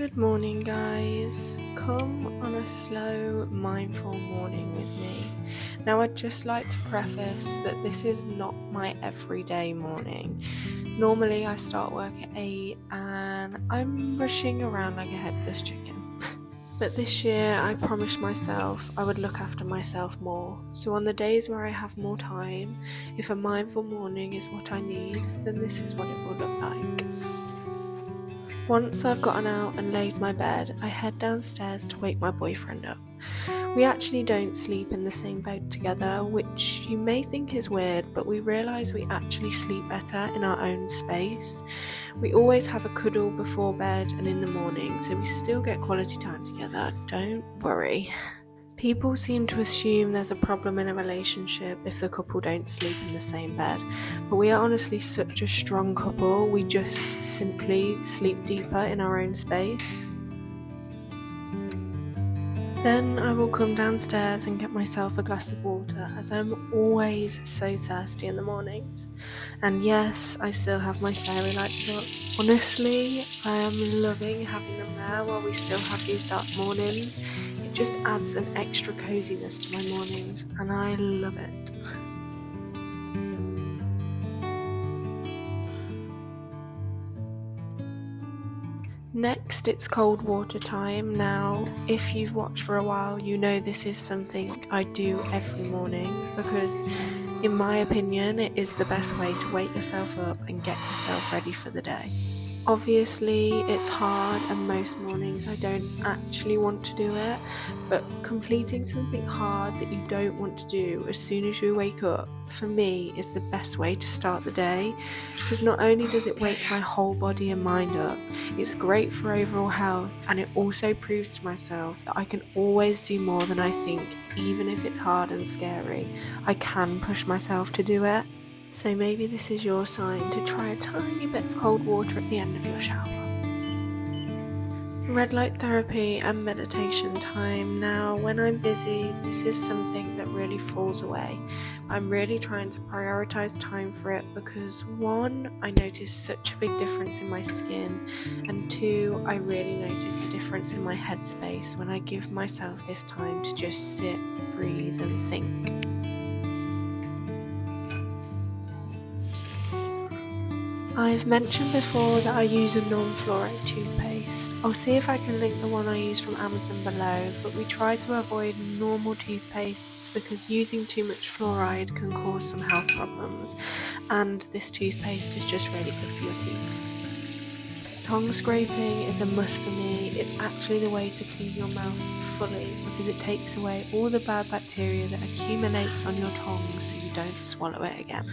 Good morning, guys. Come on a slow, mindful morning with me. Now, I'd just like to preface that this is not my everyday morning. Normally, I start work at 8 and I'm rushing around like a headless chicken. But this year, I promised myself I would look after myself more. So on the days where I have more time, if a mindful morning is what I need, then this is what it will look like. Once I've gotten out and laid my bed, I head downstairs to wake my boyfriend up. We actually don't sleep in the same bed together, which you may think is weird, but we realise we actually sleep better in our own space. We always have a cuddle before bed and in the morning, so we still get quality time together, don't worry. People seem to assume there's a problem in a relationship if the couple don't sleep in the same bed, but we are honestly such a strong couple, we just simply sleep deeper in our own space. Then I will come downstairs and get myself a glass of water, as I'm always so thirsty in the mornings. And yes, I still have my fairy lights up. Honestly, I am loving having them there while we still have these dark mornings. It just adds an extra coziness to my mornings, and I love it. Next, it's cold water time. Now, if you've watched for a while, you know this is something I do every morning because, in my opinion, it is the best way to wake yourself up and get yourself ready for the day. Obviously, it's hard and most mornings I don't actually want to do it, but completing something hard that you don't want to do as soon as you wake up, for me, is the best way to start the day, because not only does it wake my whole body and mind up, it's great for overall health, and it also proves to myself that I can always do more than I think, even if it's hard and scary. I can push myself to do it. So maybe this is your sign to try a tiny bit of cold water at the end of your shower. Red light therapy and meditation time. Now, when I'm busy, this is something that really falls away. I'm really trying to prioritize time for it because 1, I notice such a big difference in my skin, and 2, I really notice a difference in my headspace when I give myself this time to just sit, breathe and think. I've mentioned before that I use a non-fluoride toothpaste. I'll see if I can link the one I use from Amazon below, but we try to avoid normal toothpastes because using too much fluoride can cause some health problems, and this toothpaste is just really good for your teeth. Tongue scraping is a must for me. It's actually the way to clean your mouth fully because it takes away all the bad bacteria that accumulates on your tongue so you don't swallow it again.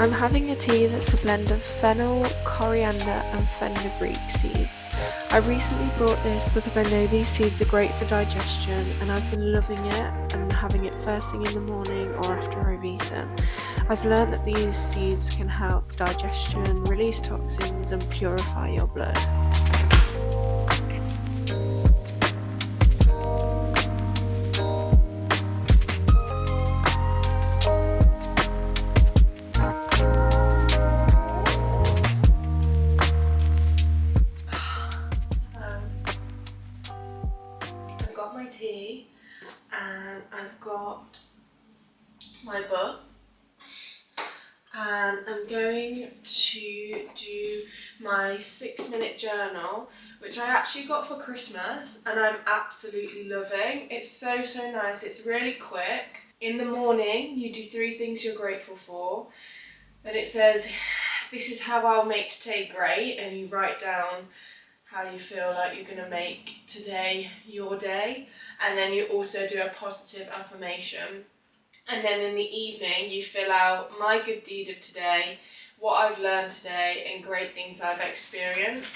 I'm having a tea that's a blend of fennel, coriander and fenugreek seeds. I recently bought this because I know these seeds are great for digestion, and I've been loving it and having it first thing in the morning or after I've eaten. I've learned that these seeds can help digestion, release toxins and purify your blood. My tea, and I've got my book, and I'm going to do my 6-minute journal, which I actually got for Christmas and I'm absolutely loving. It's so nice. It's really quick. In the morning you do 3 things you're grateful for, then it says this is how I'll make today great, and you write down how you feel like you're going to make today your day, and then you also do a positive affirmation. And then in the evening you fill out my good deed of today, what I've learned today, and great things I've experienced.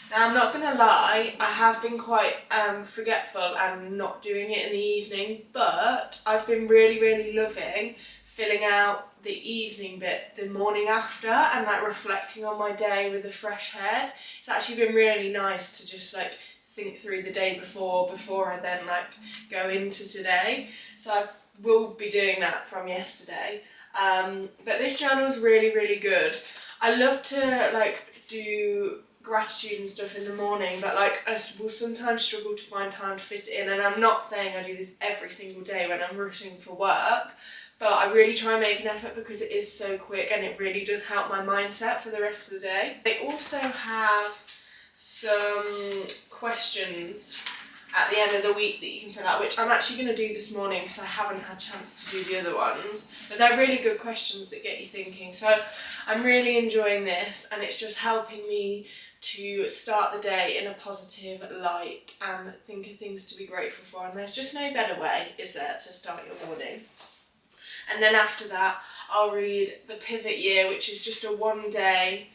Now, I'm not going to lie, I have been quite forgetful and not doing it in the evening, but I've been really loving filling out the evening bit the morning after and like reflecting on my day with a fresh head. It's actually been really nice to just like think through the day before I then like go into today. So I will be doing that from yesterday. But this journal is really good. I love to like do gratitude and stuff in the morning, but like I will sometimes struggle to find time to fit it in, and I'm not saying I do this every single day when I'm rushing for work, but I really try and make an effort because it is so quick and it really does help my mindset for the rest of the day. They also have some questions at the end of the week that you can fill out, which I'm actually going to do this morning because I haven't had a chance to do the other ones, but they're really good questions that get you thinking. So I'm really enjoying this, and it's just helping me to start the day in a positive light and think of things to be grateful for, and there's just no better way, is there, to start your morning. And then after that I'll read The Pivot Year, which is just a one-day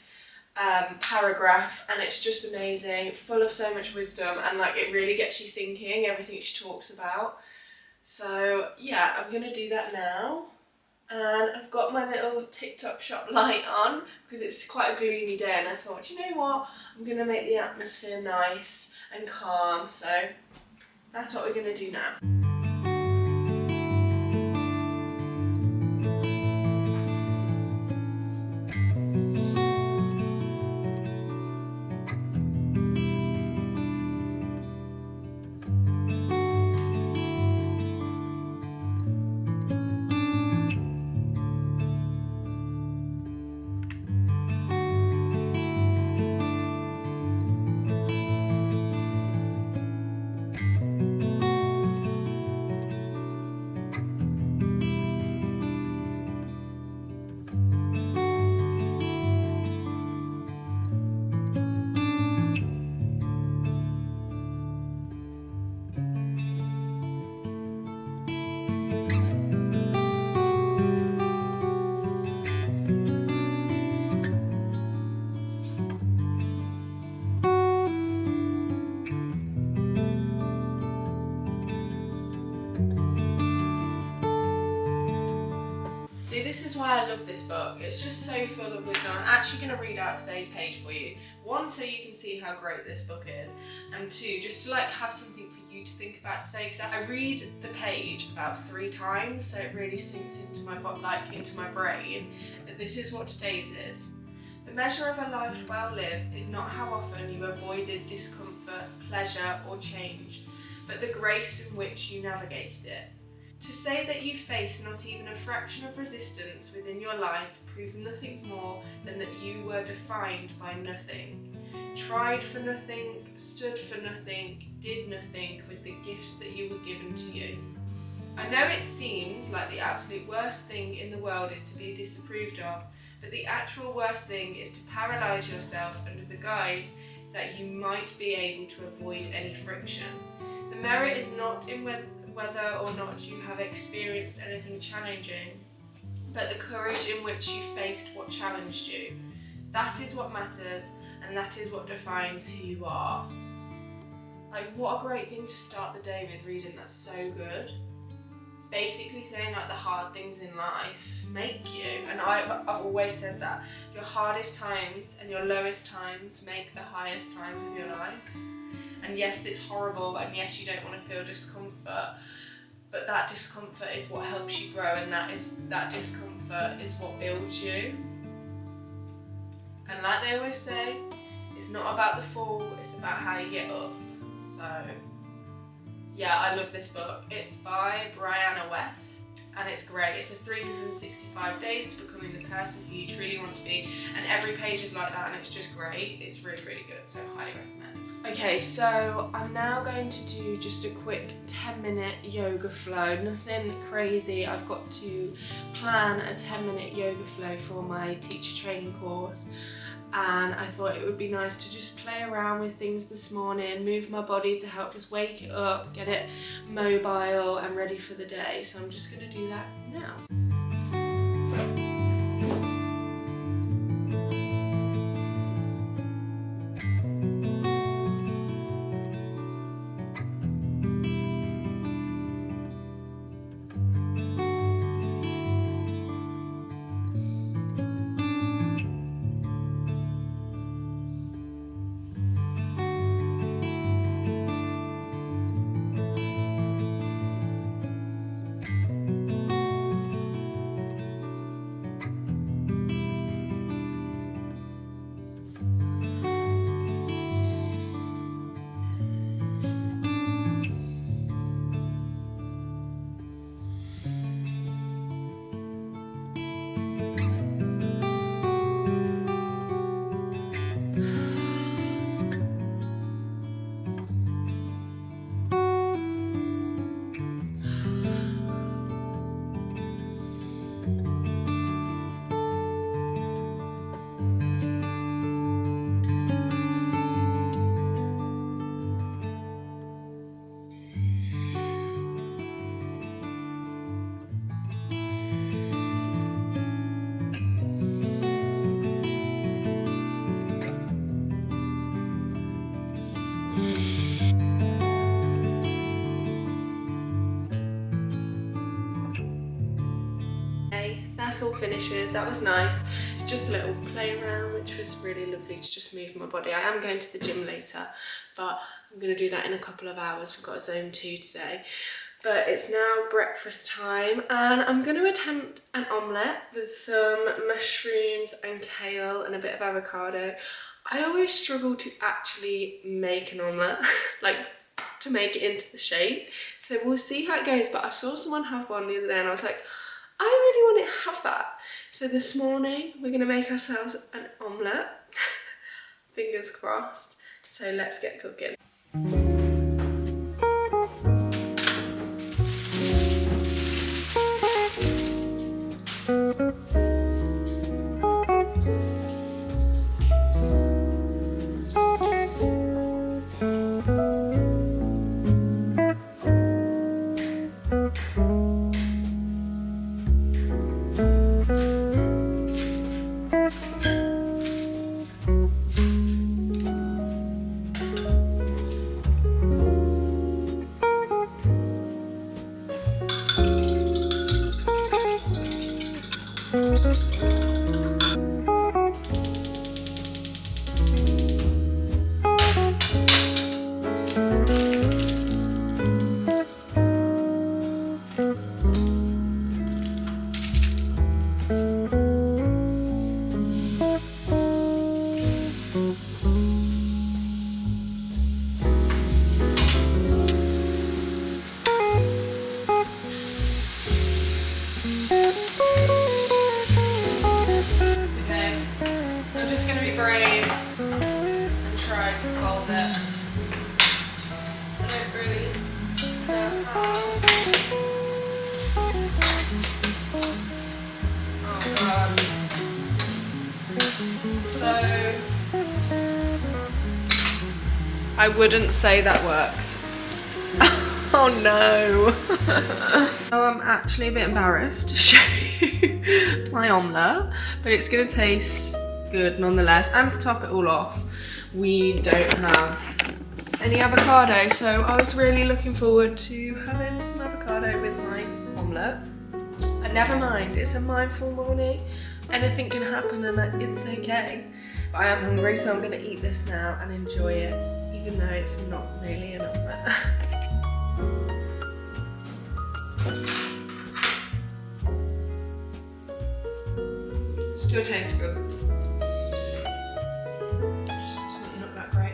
paragraph, and it's just amazing, full of so much wisdom, and like it really gets you thinking, everything she talks about. So yeah, I'm gonna do that now. And I've got my little TikTok shop light on because it's quite a gloomy day, and I thought, you know what, I'm going to make the atmosphere nice and calm, so that's what we're going to do now. See, this is why I love this book. It's just so full of wisdom. I'm actually going to read out today's page for you. One, so you can see how great this book is, and two, just to like have something for you to think about today, because I read the page about 3 times, so it really sinks into my into my brain that this is what today's is. The measure of a life well lived is not how often you avoided discomfort, pleasure or change, but the grace in which you navigated it. To say that you face not even a fraction of resistance within your life proves nothing more than that you were defined by nothing, tried for nothing, stood for nothing, did nothing with the gifts that you were given to you. I know it seems like the absolute worst thing in the world is to be disapproved of, but the actual worst thing is to paralyse yourself under the guise that you might be able to avoid any friction. The merit is not in whether or not you have experienced anything challenging, but the courage in which you faced what challenged you. That is what matters, and that is what defines who you are. Like, what a great thing to start the day with reading. That's so good. It's basically saying like the hard things in life make you, and I've always said that your hardest times and your lowest times make the highest times of your life. And yes, it's horrible, and yes, you don't want to feel discomfort, but that discomfort is what helps you grow, and that discomfort is what builds you. And like they always say, it's not about the fall, it's about how you get up. So yeah, I love this book. It's by Brianna West, and it's great. It's a 365 days to becoming the person who you truly want to be, and every page is like that, and it's just great. It's really good, so highly recommend. Okay, so I'm now going to do just a quick 10-minute yoga flow, nothing crazy. I've got to plan a 10-minute yoga flow for my teacher training course, and I thought it would be nice to just play around with things this morning, move my body to help just wake it up, get it mobile and ready for the day. So I'm just going to do that now. That's all finished with. That was nice. It's just a little play around, which was really lovely to just move my body. I am going to the gym later, but I'm going to do that in a couple of hours. We've got a zone 2 today. But it's now breakfast time, and I'm going to attempt an omelette with some mushrooms and kale and a bit of avocado. I always struggle to actually make an omelette, like to make it into the shape. So we'll see how it goes, but I saw someone have one the other day and I was like, I really want to have that. So this morning we're going to make ourselves an omelette. Fingers crossed. So let's get cooking. I wouldn't say that worked. Oh no. Oh, I'm actually a bit embarrassed to show you my omelette, but it's gonna taste good nonetheless. And to top it all off, we don't have any avocado, so I was really looking forward to having some avocado with my omelette. And never mind, it's a mindful morning. Anything can happen and it's okay. But I am hungry, so I'm gonna eat this now and enjoy it, even though it's not really an omelette. Still tastes good. Just doesn't look that great.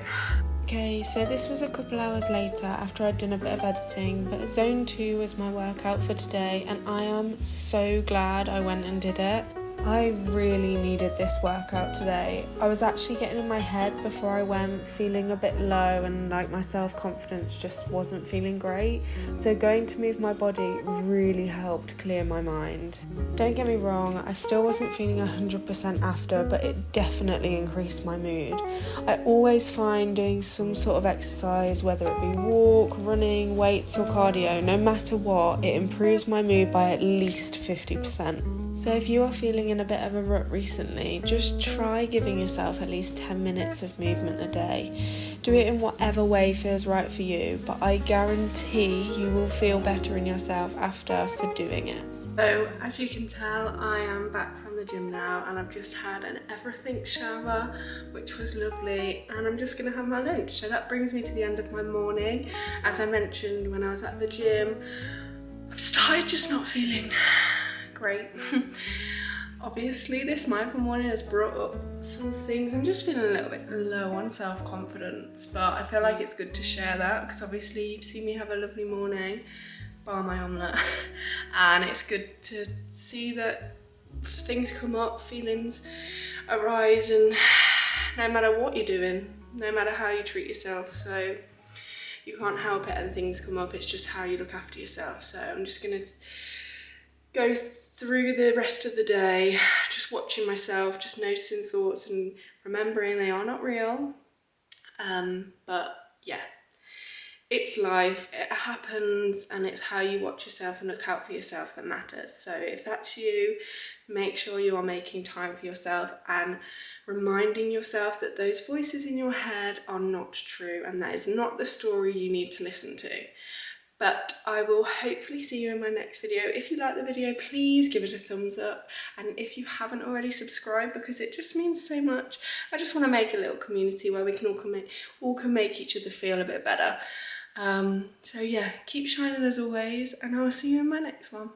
Okay, so this was a couple hours later after I'd done a bit of editing, but zone 2 was my workout for today and I am so glad I went and did it. I really needed this workout today. I was actually getting in my head before I went, feeling a bit low, and like my self-confidence just wasn't feeling great. So going to move my body really helped clear my mind. Don't get me wrong, I still wasn't feeling 100% after, but it definitely increased my mood. I always find doing some sort of exercise, whether it be walk, running, weights or cardio, no matter what, it improves my mood by at least 50%. So if you are feeling in a bit of a rut recently, just try giving yourself at least 10 minutes of movement a day. Do it in whatever way feels right for you, but I guarantee you will feel better in yourself after for doing it. So as you can tell, I am back from the gym now and I've just had an everything shower, which was lovely, and I'm just gonna have my lunch. So that brings me to the end of my morning. As I mentioned when I was at the gym, I've started just not feeling great. Obviously this mindful morning has brought up some things. I'm just feeling a little bit low on self-confidence, but I feel like it's good to share that because obviously you've seen me have a lovely morning, bar my omelette, and it's good to see that things come up, feelings arise, and no matter what you're doing, no matter how you treat yourself, so you can't help it and things come up, it's just how you look after yourself. So I'm just gonna go through the rest of the day, just watching myself, just noticing thoughts and remembering they are not real. But yeah, it's life, it happens, and it's how you watch yourself and look out for yourself that matters. So if that's you, make sure you are making time for yourself and reminding yourself that those voices in your head are not true and that is not the story you need to listen to. But I will hopefully see you in my next video. If you like the video, please give it a thumbs up. And if you haven't already, subscribe, because it just means so much. I just want to make a little community where we can all can make each other feel a bit better. So yeah, keep shining as always, and I will see you in my next one.